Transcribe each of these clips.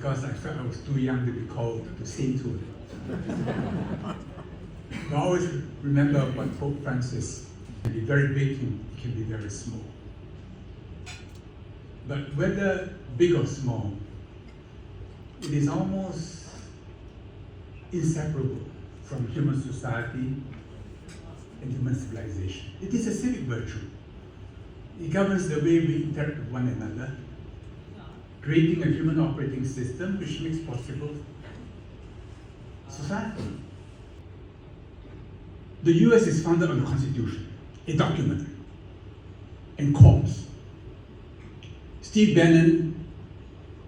because I felt I was too young to be called to sainthood. But I always remember what Pope Francis can be very big and can be very small. But whether big or small, it is almost inseparable from human society and human civilization. It is a civic virtue. It governs the way we interact with one another, creating a human operating system which makes possible society. The US is founded on the Constitution, a document, and courts. Steve Bannon,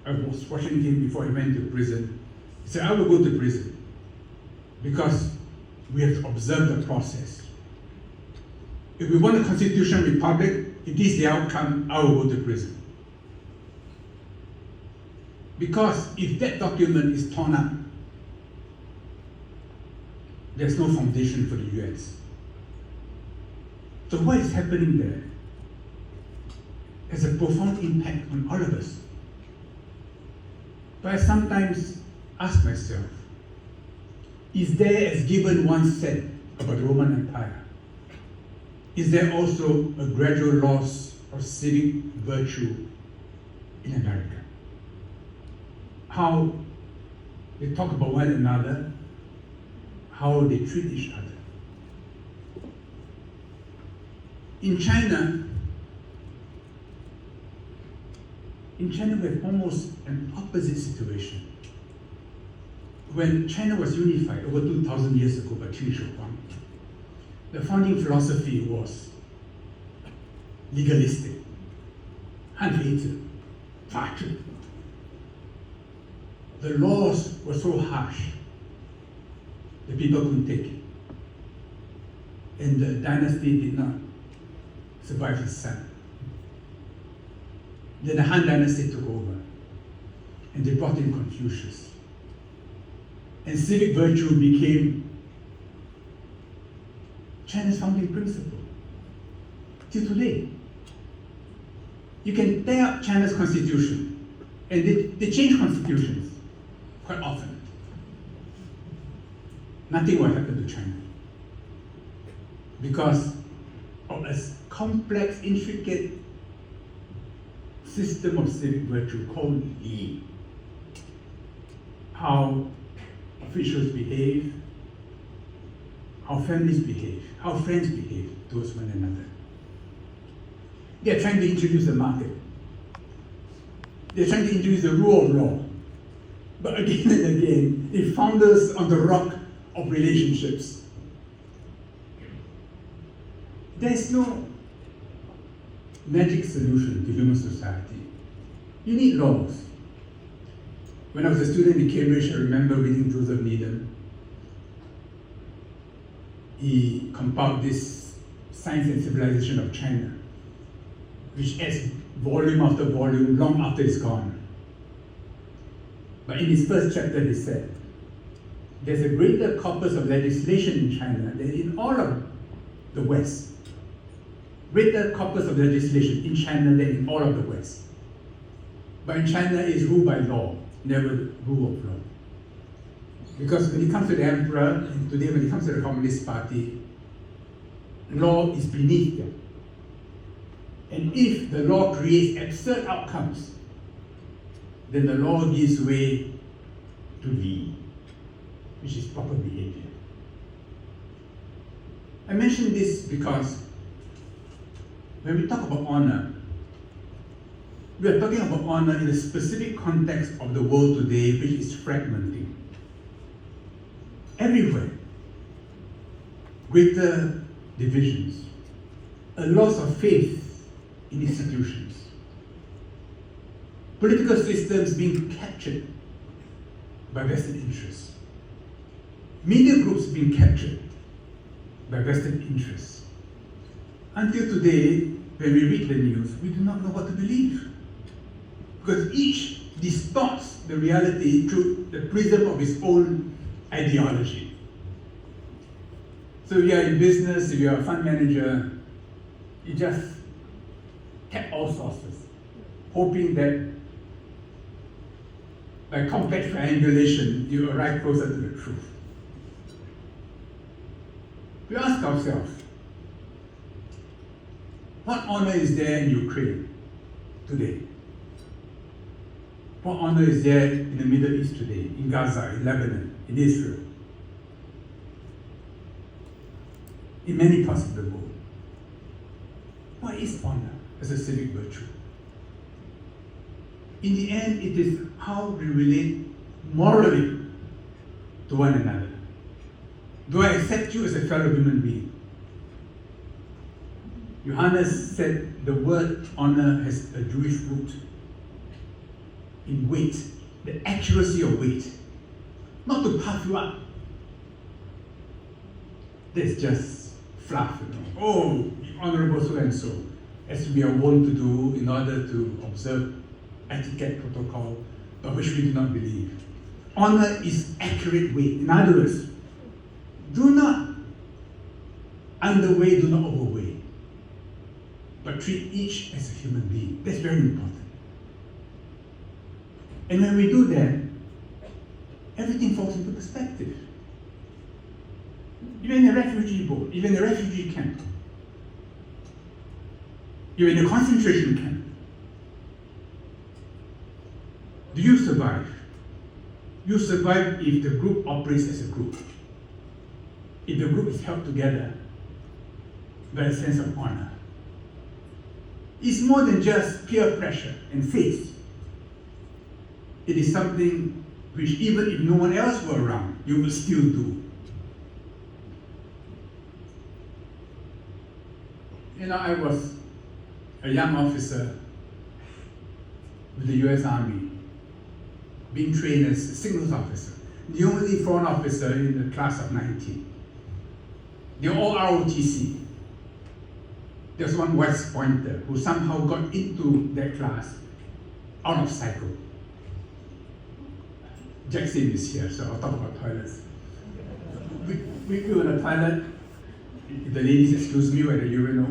I was watching him before he went to prison. He said, I will go to prison because we have to observe the process. If we want a constitutional republic, if this is the outcome, I will go to prison. Because if that document is torn up, there's no foundation for the US. So what is happening there has a profound impact on all of us. But I sometimes ask myself, is there, as Gibbon once said about the Roman Empire, is there also a gradual loss of civic virtue in America? How they talk about one another, how they treat each other. In China, we have almost an opposite situation. When China was unified over 2,000 years ago by Qin Shi Huang, the founding philosophy was legalistic, 汉非子, 法治. The laws were so harsh, the people couldn't take it. And the dynasty did not survive his son. Then the Han dynasty took over, and they brought in Confucius. And civic virtue became China's founding principle. Till today, you can tear up China's constitution, and they change constitutions quite often. Nothing will happen to China because of a complex, intricate system of civic virtue called Li. How officials behave, how families behave, how friends behave towards one another. They are trying to introduce the market. They are trying to introduce the rule of law. But again and again, they found us on the rock of relationships. There is no magic solution to human society. You need laws. When I was a student in Cambridge, I remember reading Joseph Needham. He compiled this Science and Civilization of China, which adds volume after volume long after it's gone. But in his first chapter, he said, there's a greater corpus of legislation in China than in all of the West. Greater corpus of legislation in China than in all of the West. But in China, it's ruled by law, never rule of law. Because when it comes to the emperor, and today when it comes to the Communist Party, law is beneath them. And if the law creates absurd outcomes, then the law gives way to Li, which is proper behavior. I mention this because when we talk about honor, we are talking about honor in a specific context of the world today, which is fragmenting. Everywhere, greater divisions, a loss of faith in institutions, political systems being captured by vested interests, media groups being captured by vested interests. Until today, when we read the news, we do not know what to believe, because each distorts the reality through the prism of its own ideology. So if you are in business, if you are a fund manager, you just tap all sources, hoping that by complex triangulation, you arrive closer to the truth. We ask ourselves, what honor is there in Ukraine today? What honor is there in the Middle East today, in Gaza, in Lebanon, in Israel, in many parts of the world? What is honor as a civic virtue? In the end, it is how we relate morally to one another. Do I accept you as a fellow human being? Johannes said the word honor has a Jewish root in weight, the accuracy of weight, not to puff you up. That's just fluff, you know. Oh, honorable so and so, as we are wont to do in order to observe etiquette protocol, but which we do not believe. Honor is accurate weight. In other words, do not underweigh, do not overweigh, but treat each as a human being. That's very important. And when we do that, everything falls into perspective. You're in a refugee boat, you're in a refugee camp, you're in a concentration camp. Do you survive? You survive if the group operates as a group. If the group is held together by a sense of honor. It's more than just peer pressure and faith. It is something which even if no one else were around, you will still do. You know, I was a young officer with the US Army, being trained as a signals officer, the only foreign officer in the class of 19. They're all ROTC. There's one West Pointer who somehow got into that class out of cycle. Jackson is here, so I'll talk about toilets. We go in the toilet, if the ladies excuse me, at the urinal.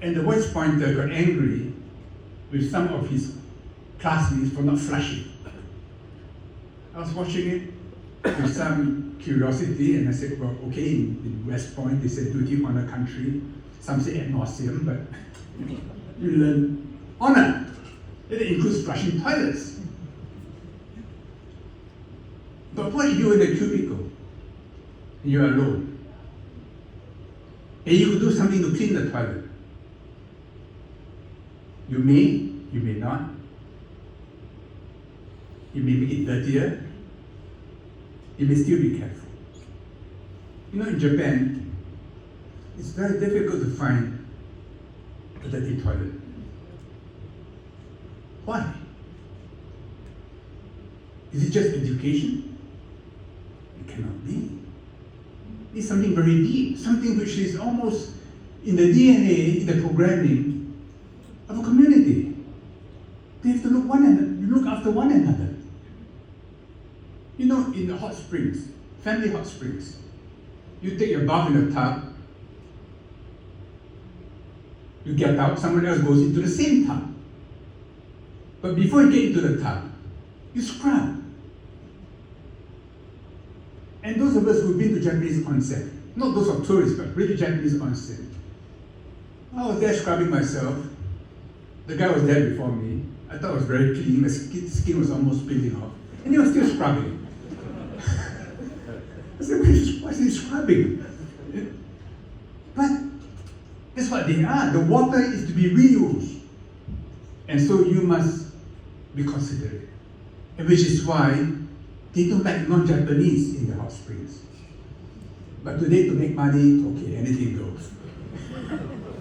And the West Pointer got angry with some of his classmates for not flushing. I was watching it with some curiosity, and I said, well, okay, in West Point, they said duty, honor, country. Some say ad nauseum, but you learn honor. It includes flushing toilets. But what if you're in a cubicle and you're alone? And you could do something to clean the toilet. You may not. You may make it dirtier. You may still be careful. You know, in Japan, it's very difficult to find a dirty toilet. Why? Is it just education? It cannot be. It's something very deep, something which is almost in the DNA, in the programming of a community. They have to look after one another. You know, in the hot springs, family hot springs, you take your bath in a tub, you get out, someone else goes into the same tub. But before you get into the tub, you scrub. And those of us who've been to Japanese onsen, not those of tourists, but really Japanese onsen, I was there scrubbing myself. The guy was there before me. I thought it was very clean. My skin was almost peeling off. And he was still scrubbing. I said, why is he scrubbing? But that's what they are. The water is to be reused. And so you must be considerate. And which is why they don't like non-Japanese in the hot springs. But today, to make money, okay, anything goes.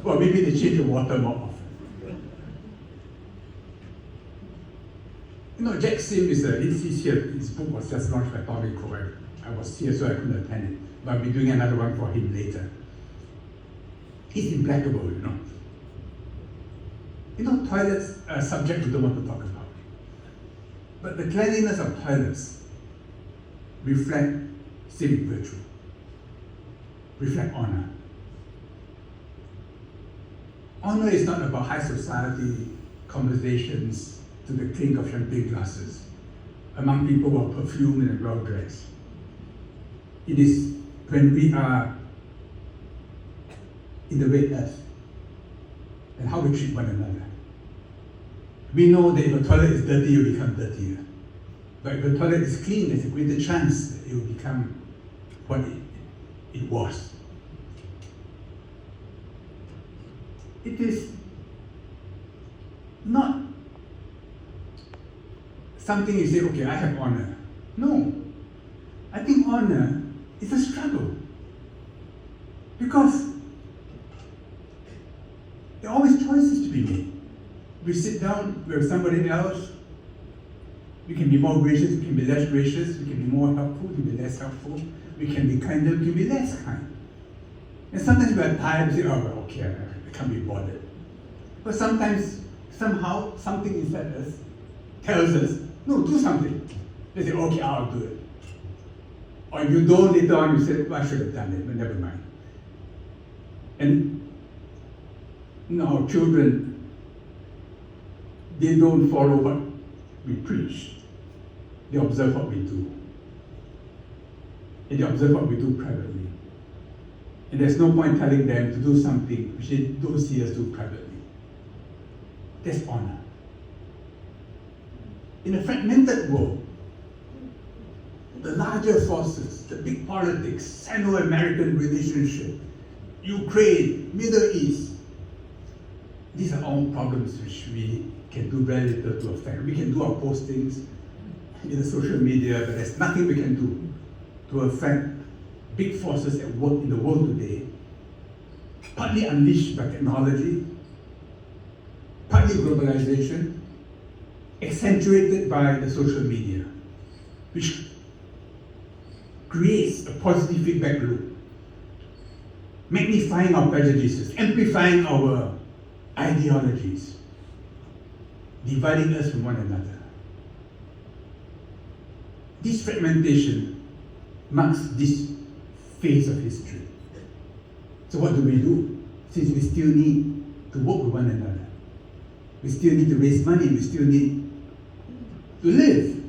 Well, maybe they change the water more often. You know, Jack Sim he's here. His book was just launched by Tommy Coe. I was here, so I couldn't attend it. But I'll be doing another one for him later. He's implacable, you know. You know, toilets are a subject we don't want to talk about. But the cleanliness of toilets reflect civic virtue, reflect honor. Honor is not about high society conversations to the clink of champagne glasses among people who are perfumed and well-dressed. It is when we are in the red earth and how we treat one another. We know that if a toilet is dirty, it will become dirtier. But if the toilet is clean, there's a greater chance that it will become what it was. It is not something you say, okay, I have honor. No. I think honor is a struggle. Because there are always choices to be made. We sit down with somebody else, we can be more gracious, we can be less gracious, we can be more helpful, we can be less helpful, we can be kinder, we can be less kind. And sometimes we are tired, we say, oh, well, okay, I can't be bothered. But sometimes, somehow, something inside us tells us, no, do something. They say, okay, I'll do it. Or if you don't, later on you say, well, I should have done it, but never mind. And our children, they don't follow what we preach. They observe what we do. And they observe what we do privately. And there's no point telling them to do something which they don't see us do privately. That's honor. In a fragmented world, the larger forces, the big politics, Sino-American relationship, Ukraine, Middle East, these are all problems which we can do very little to affect. We can do our postings in the social media, but there's nothing we can do to affect big forces at work in the world today, partly unleashed by technology, partly globalization, accentuated by the social media, which creates a positive feedback loop, magnifying our prejudices, amplifying our ideologies, dividing us from one another. This fragmentation marks this phase of history. So what do? Since we still need to work with one another, we still need to raise money, we still need to live.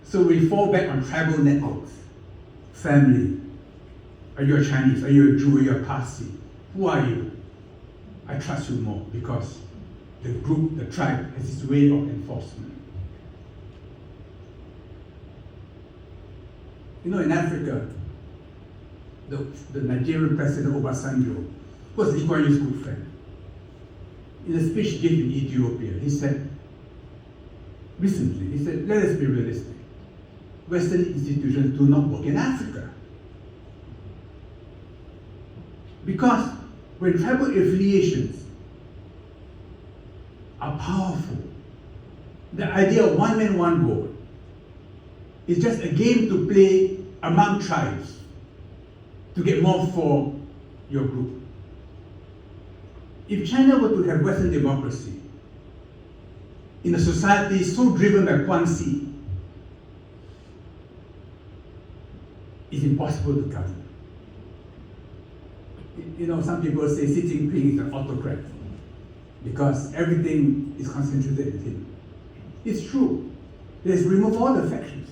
So we fall back on tribal networks, family. Are you a Chinese? Are you a Jew? Are you a Parsi? Who are you? I trust you more because the group, the tribe, has its way of enforcement. In Africa, the Nigerian president Obasanjo was Lee Kuan Yew's good friend. In a speech he gave in Ethiopia, he said, let us be realistic. Western institutions do not work in Africa. Because when tribal affiliations are powerful, the idea of one man, one vote is just a game to play among tribes to get more for your group. If China were to have Western democracy in a society so driven by Kwanzi, it's impossible to govern. Some people say Xi Jinping is an autocrat because everything is concentrated in him. It's true. He's removed all the factions.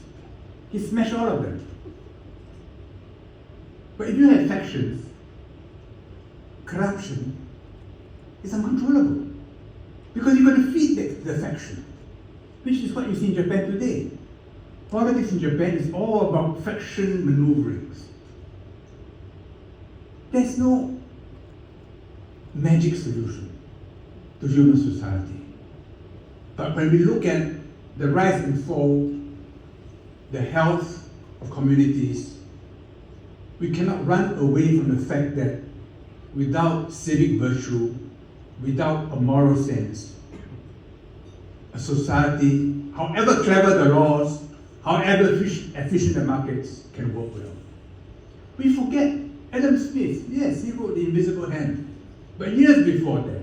He smashed all of them. But if you have factions, corruption is uncontrollable. Because you're going to feed the faction, which is what you see in Japan today. Politics in Japan is all about faction maneuverings. There's no magic solution to human society. But when we look at the rise and fall, the health of communities, we cannot run away from the fact that without civic virtue, without a moral sense, a society, however clever the laws, however efficient the markets, can work well. We forget Adam Smith, yes, he wrote The Invisible Hand. But years before that,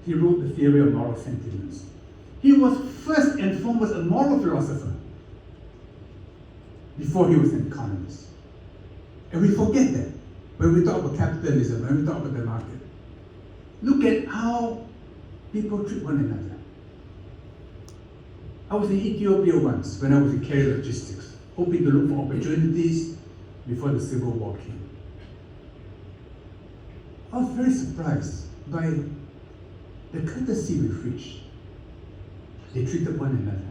he wrote The Theory of Moral Sentiments. He was first and foremost a moral philosopher before he was an economist. And we forget that when we talk about capitalism, when we talk about the market. Look at how people treat one another. I was in Ethiopia once when I was in carrier logistics, hoping to look for opportunities before the Civil War came. I was very surprised by the courtesy with which they treated one another.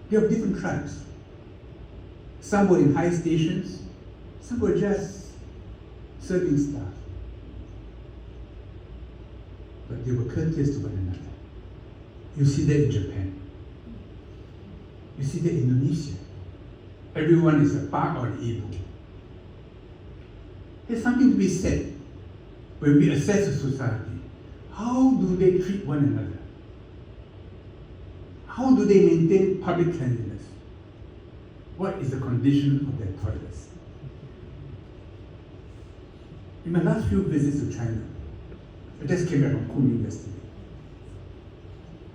They are different tribes. Some were in high stations, some were just serving staff. But they were courteous to one another. You see that in Japan. You see that in Indonesia. Everyone is a part of the Ibu. There's something to be said when we assess a society. How do they treat one another? How do they maintain public cleanliness? What is the condition of their toilets? In my last few visits to China, I just came back from Kunming yesterday.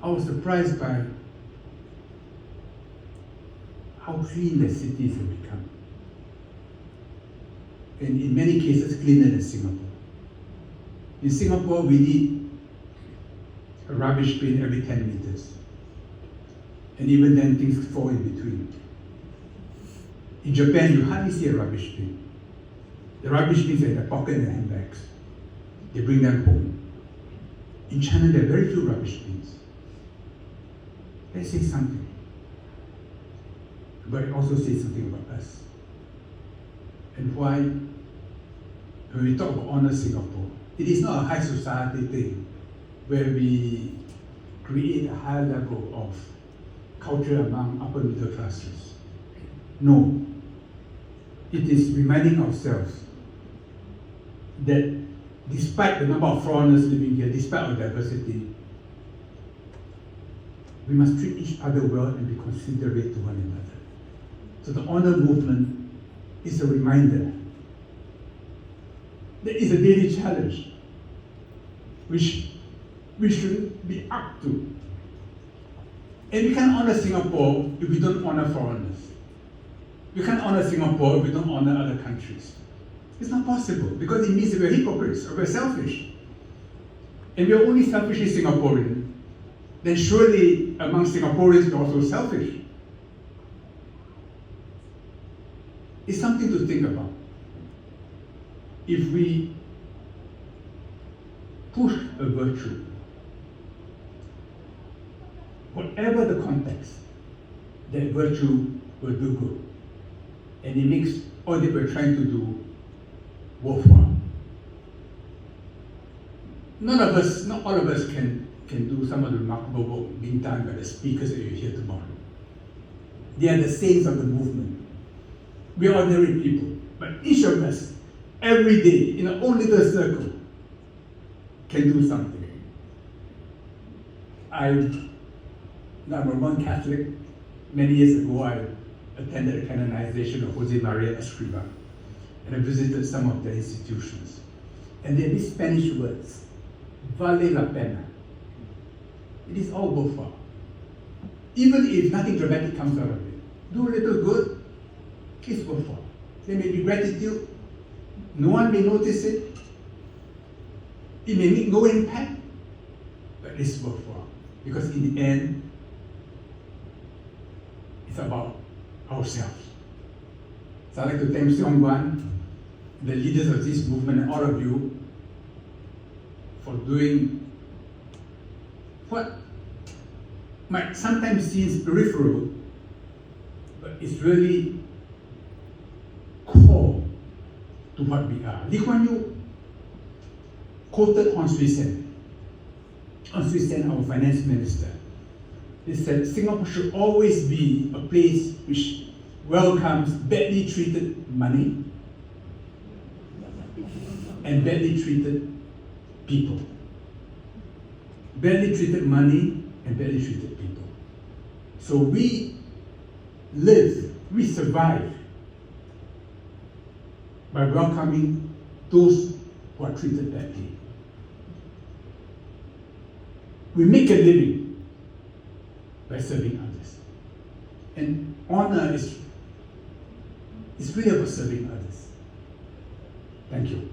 I was surprised by how clean the cities have become. And in many cases, cleaner than Singapore. In Singapore, we need a rubbish bin every 10 meters. And even then, things fall in between. In Japan, you hardly see a rubbish bin. The rubbish bins are in their pocket and their handbags. They bring them home. In China, there are very few rubbish bins. That says something. But it also says something about us. And why, when we talk about honor Singapore, it is not a high society thing where we create a high level of culture among upper middle classes. No. It is reminding ourselves that despite the number of foreigners living here, despite our diversity, we must treat each other well and be considerate to one another. So the honor movement is a reminder that it's a daily challenge which we should be up to. And we can't honor Singapore if we don't honor foreigners. We can't honor Singapore if we don't honor other countries. It's not possible because it means that we're hypocrites or we're selfish. And we're only selfishly Singaporean, then surely among Singaporeans we're also selfish. It's something to think about. If we push a virtue, whatever the context, that virtue will do good. And it makes all that we're trying to do worthwhile. Not all of us can do some of the remarkable work being done by the speakers that you hear tomorrow. They are the saints of the movement. We are ordinary people, but each of us, every day, in our own little circle, can do something. I'm a Roman Catholic. Many years ago, I attended the canonization of Jose Maria Escrivá, and I visited some of their institutions. And there are these Spanish words, vale la pena. It is all worthwhile. Even if nothing dramatic comes out of it, do a little good, it's worthwhile. There may be gratitude, no one may notice it, it may make no impact, but it's worthwhile. Because in the end, it's about ourselves. So I'd like to thank Seong Guan, the leaders of this movement, and all of you for doing what might sometimes seem peripheral, but it's really core to what we are. Lee Kuan Yew quoted Hon Swee Sen, our finance minister. He said, Singapore should always be a place which welcomes badly treated money and badly treated people. Badly treated money and badly treated people. So we live, we survive by welcoming those who are treated badly. We make a living by serving others. And honor is really about serving others. Thank you.